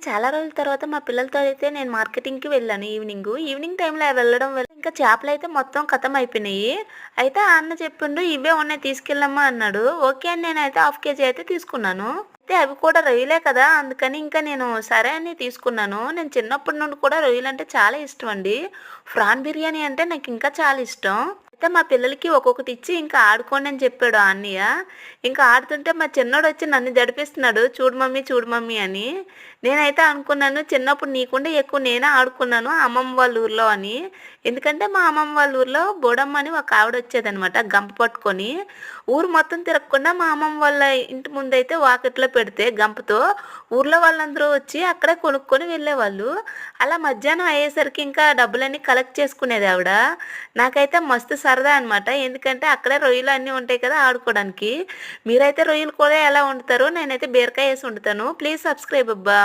చాలా రోజుల తర్వాత మా పిల్లలతో అయితే నేను మార్కెటింగ్‌కి వెళ్ళాను ఈవినింగ్ టైమ్‌లో వెళ్ళడం వల్ల ఇంకా చేపలైతే మొత్తం ఖతం అయిపోయినాయి. అయితే ఆ అన్న చెప్పిండు, "ఇవే ఉన్నాయి తీసుకెళ్ళమ్మా" అన్నాడు. ఓకే అని నేనైతే హాఫ్ కేజీ అయితే తీసుకున్నాను. అయితే అవి కూడా రొయ్యలే కదా! అందుకని ఇంకా నేను సరే అని తీసుకున్నాను. నేను చిన్నప్పటి నుండి కూడా రొయ్యలంటే చాలా ఇష్టమండి. ప్రాన్ బిర్యానీ అంటే నాకింకా చాలా ఇష్టం. అయితే మా పిల్లలకి ఒక్కొక్కటి ఇచ్చి ఇంకా ఆడుకోండి అని చెప్పాడు ఆ అన్నయ్య. ఇంకా ఆడుతుంటే మా చిన్నోడొచ్చి నన్ను జడిపిస్తున్నాడు. చూడు మమ్మీ అని. నేనైతే అనుకున్నాను చిన్నప్పుడు నీకంటే ఎక్కువ నేనే ఆడుకున్నాను అమ్మమ్మ వాళ్ళ ఊర్లో అని. ఎందుకంటే మా అమ్మమ్మ వాళ్ళ ఊర్లో బోడమ్మ అని ఒక ఆవిడొచ్చేదనమాట గంప పట్టుకొని. ఊరు మొత్తం తిరగకుండా మా అమ్మమ్మ వాళ్ళ ఇంటి ముందైతే వాకిట్లో పెడితే గంపతో ఊర్లో వాళ్ళందరూ వచ్చి అక్కడే కొనుక్కొని వెళ్ళేవాళ్ళు. అలా మధ్యాహ్నం అయ్యేసరికి ఇంకా డబ్బులన్నీ కలెక్ట్ చేసుకునేది ఆవిడ. నాకైతే మస్తు సరదా అనమాట. ఎందుకంటే అక్కడే రొయ్యలు అన్నీ ఉంటాయి కదా ఆడుకోవడానికి. మీరైతే రొయ్యల కూర ఎలా వండుతారో నేనైతే బీరకాయ ఏసి వండుతాను. ప్లీజ్ సబ్స్క్రైబ్ అబ్బా!